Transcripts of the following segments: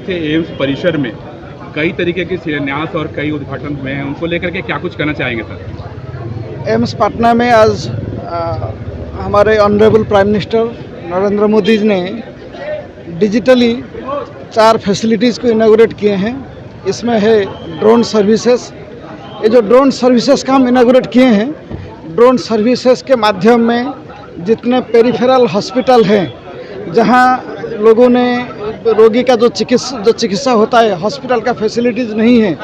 थे एम्स परिसर में कई तरीके के शिलान्यास और कई उद्घाटन हुए हैं, उनको लेकर के क्या कुछ कहना चाहेंगे सर? एम्स पटना में आज हमारे honourable prime minister Narendra Modi ji ने डिजिटली 4 फैसिलिटीज़ को इनागोरेट किए हैं। इसमें है ड्रोन सर्विसेज। ये जो ड्रोन सर्विसेज का हम इनागोरेट किए हैं, ड्रोन सर्विसेज के माध्यम में जितने पेरिफेरल हॉस्पिटल हैं, जहां लोगों ने रोगी का जो चिकित्सा होता है, हॉस्पिटल का फैसिलिटीज़ नहीं है,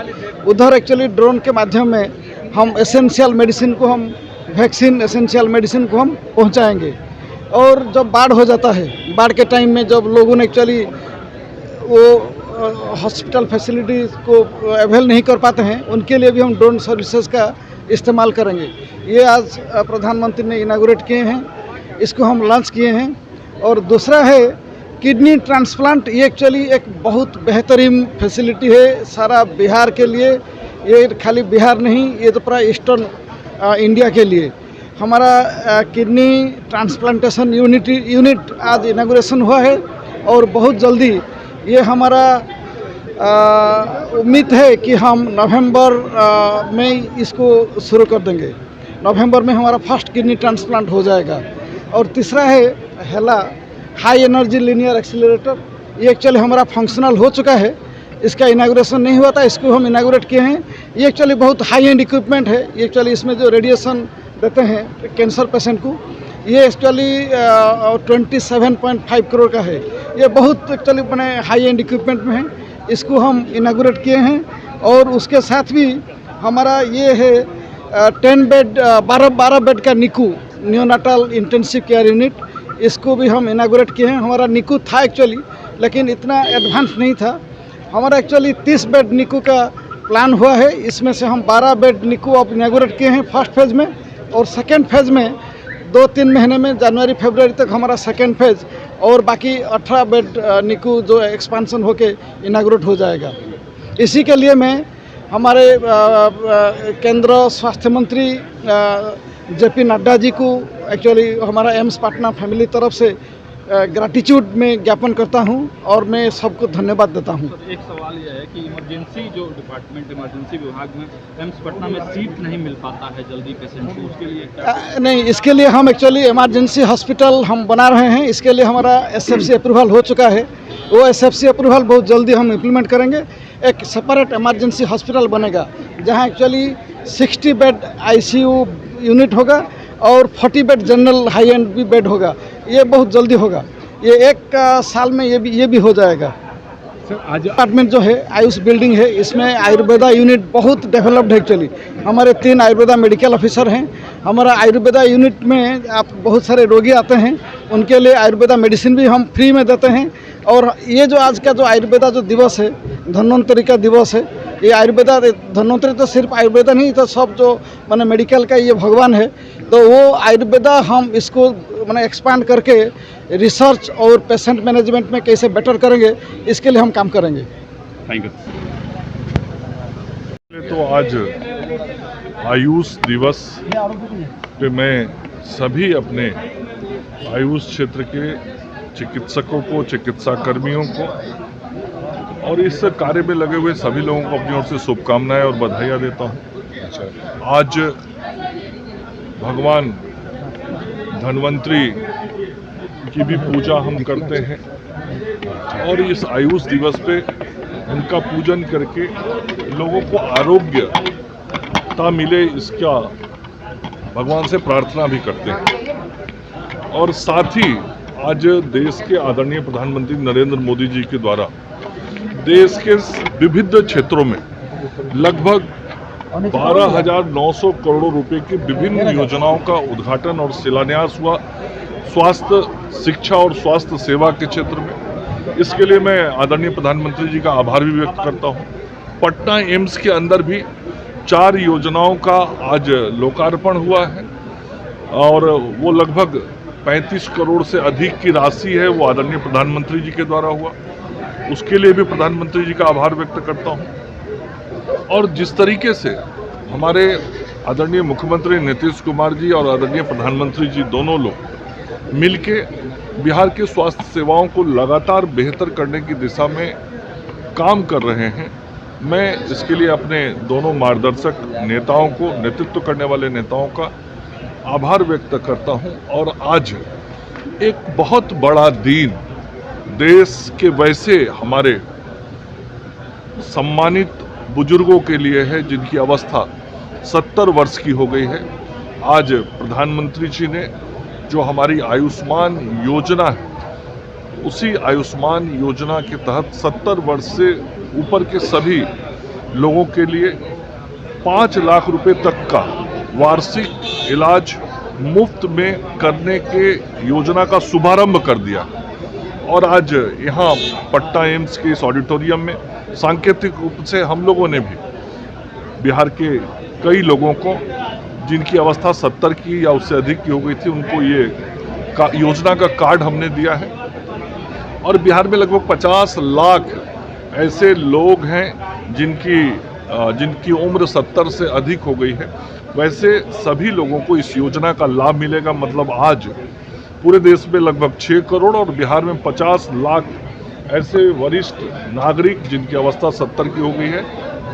उधर एक्चुअली ड्रोन के माध्यम में हम एसेंशियल मेडिसिन को हम वैक्सीन एसेंशियल मेडिसिन को हम पहुंचाएंगे। और जब बाढ़ हो जाता है, बाढ़ के टाइम में जब लोगों ने एक्चुअली वो हॉस्पिटल फैसिलिटीज़ को अवेल नहीं कर पाते हैं, उनके लिए भी हम ड्रोन सर्विसेज का इस्तेमाल करेंगे। ये आज प्रधानमंत्री ने इनागोरेट किए हैं, इसको हम लॉन्च किए हैं। और दूसरा है किडनी ट्रांसप्लांट। ये एक्चुअली एक बहुत बेहतरीन फैसिलिटी है सारा बिहार के लिए। ये खाली बिहार नहीं, ये तो पूरा ईस्टर्न इंडिया के लिए। हमारा किडनी ट्रांसप्लांटेशन यूनिट आज इनागोरेशन हुआ है और बहुत जल्दी ये हमारा उम्मीद है कि हम नवंबर में इसको शुरू कर देंगे। नवंबर में हमारा फर्स्ट किडनी ट्रांसप्लांट हो जाएगा। और तीसरा है हेला हाई एनर्जी लीनियर एक्सीलरेटर। ये एक्चुअली हमारा फंक्शनल हो चुका है, इसका इनागोरेशन नहीं हुआ था, इसको हम इनागोरेट किए हैं। ये एक्चुअली बहुत हाई एंड इक्विपमेंट है। ये एक्चुअली इसमें जो रेडिएशन देते हैं कैंसर पेशेंट को, ये एक्चुअली 27.5 करोड़ का है। ये बहुत एक्चुअली मैंने हाई एंड इक्विपमेंट में है, इसको हम इनागोरेट किए हैं। और उसके साथ भी हमारा ये है 12 बेड का निकू न्योनाटल इंटेंसिव केयर यूनिट, इसको भी हम इनागोरेट किए हैं। हमारा निकू था एक्चुअली, लेकिन इतना एडवांस नहीं था। हमारा एक्चुअली 30 बेड निकू का प्लान हुआ है। इसमें से हम 12 बेड निकू अब इनागोरेट किए हैं फर्स्ट फेज़ में, और सेकेंड फेज़ में 2-3 महीने में जनवरी फरवरी तक हमारा सेकेंड फेज़, और बाकी 18 बेड निकू जो एक्सपांसन होके इनागोरेट हो जाएगा। इसी के लिए मैं हमारे केंद्र स्वास्थ्य मंत्री JP नड्डा जी को एक्चुअली हमारा एम्स पटना फैमिली तरफ से ग्रैटिट्यूड में ज्ञापन करता हूं, और मैं सबको धन्यवाद देता हूं। एक सवाल यह है कि इमरजेंसी जो डिपार्टमेंट इमरजेंसी विभाग में एम्स पटना में सीट नहीं मिल पाता है जल्दी पेशेंट को, उसके लिए क्या? नहीं, इसके लिए हम एक्चुअली इमरजेंसी हॉस्पिटल हम बना रहे हैं। इसके लिए हमारा SFC अप्रूवल हो चुका है। वो SFC अप्रूवल बहुत जल्दी हम इम्प्लीमेंट करेंगे। एक सेपरेट इमरजेंसी हॉस्पिटल बनेगा, जहाँ एक्चुअली 60 बेड ICU यूनिट होगा और 40 बेड जनरल हाई एंड भी बेड होगा। ये बहुत जल्दी होगा, ये 1 साल में ये भी हो जाएगा। सर आज डिपार्टमेंट जो है आयुष बिल्डिंग है, इसमें आयुर्वेदा यूनिट बहुत डेवलप्ड है एक्चुअली। हमारे 3 आयुर्वेदा मेडिकल ऑफिसर हैं। हमारा आयुर्वेदा यूनिट में आप बहुत सारे रोगी आते हैं, उनके लिए आयुर्वेदा मेडिसिन भी हम फ्री में देते हैं। और ये जो आज का जो आयुर्वेदा जो दिवस है, धन्वंतरि का दिवस है, ये आयुर्वेदा धन्वंतरि तो सिर्फ आयुर्वेदा नहीं, तो सब जो मैंने मेडिकल का ये भगवान है, तो वो आयुर्वेदा हम इसको मैंने एक्सपांड करके रिसर्च और पेशेंट मैनेजमेंट में कैसे बेटर करेंगे, इसके लिए हम काम करेंगे। Thank you. तो आज आयुष दिवस पे मैं सभी अपने आयुष क्षेत्र के चिकित्सकों को, चिकित्सा कर्मियों को और इस कार्य में लगे हुए सभी लोगों को अपनी ओर से शुभकामनाएं और बधाइयाँ देता हूँ। आज भगवान धन्वंतरि की भी पूजा हम करते हैं, और इस आयुष दिवस पे उनका पूजन करके लोगों को आरोग्यता मिले, इसका भगवान से प्रार्थना भी करते हैं। और साथ ही आज देश के आदरणीय प्रधानमंत्री नरेंद्र मोदी जी के द्वारा देश के विविध क्षेत्रों में लगभग 12,900 करोड़ रुपए की विभिन्न योजनाओं का उद्घाटन और शिलान्यास हुआ स्वास्थ्य, शिक्षा और स्वास्थ्य सेवा के क्षेत्र में। इसके लिए मैं आदरणीय प्रधानमंत्री जी का आभार भी व्यक्त करता हूं। पटना एम्स के अंदर भी 4 योजनाओं का आज लोकार्पण हुआ है और वो लगभग 35 करोड़ से अधिक की राशि है, वो आदरणीय प्रधानमंत्री जी के द्वारा हुआ। उसके लिए भी प्रधानमंत्री जी का आभार व्यक्त करता हूं। और जिस तरीके से हमारे आदरणीय मुख्यमंत्री नीतीश कुमार जी और आदरणीय प्रधानमंत्री जी दोनों लोग मिलके बिहार के स्वास्थ्य सेवाओं को लगातार बेहतर करने की दिशा में काम कर रहे हैं, मैं इसके लिए अपने दोनों मार्गदर्शक नेताओं को, नेतृत्व करने वाले नेताओं का आभार व्यक्त करता हूं। और आज एक बहुत बड़ा दिन देश के वैसे हमारे सम्मानित बुजुर्गों के लिए है जिनकी अवस्था 70 वर्ष की हो गई है। आज प्रधानमंत्री जी ने जो हमारी आयुष्मान योजना है, उसी आयुष्मान योजना के तहत 70 वर्ष से ऊपर के सभी लोगों के लिए 5 लाख रुपए तक का वार्षिक इलाज मुफ्त में करने के योजना का शुभारंभ कर दिया। और आज यहाँ पटना एम्स के इस ऑडिटोरियम में सांकेतिक रूप से हम लोगों ने भी बिहार के कई लोगों को जिनकी अवस्था 70 की या उससे अधिक की हो गई थी, उनको ये योजना का कार्ड हमने दिया है। और बिहार में लगभग 50 लाख ऐसे लोग हैं जिनकी उम्र 70 से अधिक हो गई है। वैसे सभी लोगों को इस योजना का लाभ मिलेगा। मतलब आज पूरे देश में लगभग 6 करोड़ और बिहार में 50 लाख ऐसे वरिष्ठ नागरिक जिनकी अवस्था 70 की हो गई है,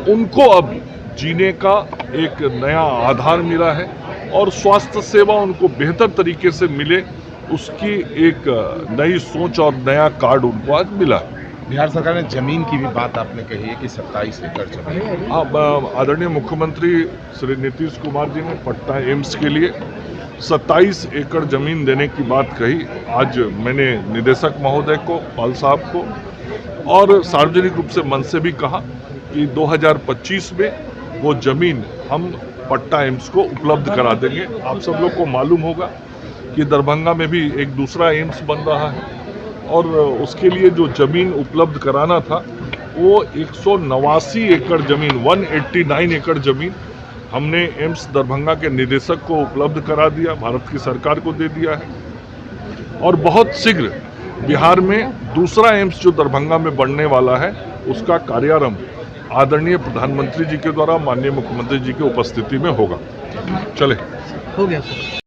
उनको अब जीने का एक नया आधार मिला है और स्वास्थ्य सेवा उनको बेहतर तरीके से मिले, उसकी एक नई सोच और नया कार्ड उनको आज मिला है। बिहार सरकार ने जमीन की भी बात आपने कही है कि 27 एकड़ जमीन। आदरणीय मुख्यमंत्री श्री नीतीश कुमार जी ने पटना एम्स के लिए 27 एकड़ जमीन देने की बात कही। आज मैंने निदेशक महोदय को, पाल साहब को और सार्वजनिक रूप से मन से भी कहा कि 2025 में वो जमीन हम पटना एम्स को उपलब्ध करा देंगे। आप सब लोग को मालूम होगा कि दरभंगा में भी एक दूसरा एम्स बन रहा है और उसके लिए जो जमीन उपलब्ध कराना था वो 189 एकड़ जमीन, 189 एकड़ जमीन हमने एम्स दरभंगा के निदेशक को उपलब्ध करा दिया, भारत की सरकार को दे दिया है। और बहुत शीघ्र बिहार में दूसरा एम्स जो दरभंगा में बनने वाला है, उसका कार्यारंभ आदरणीय प्रधानमंत्री जी के द्वारा माननीय मुख्यमंत्री जी की उपस्थिति में होगा। चले, हो गया सर।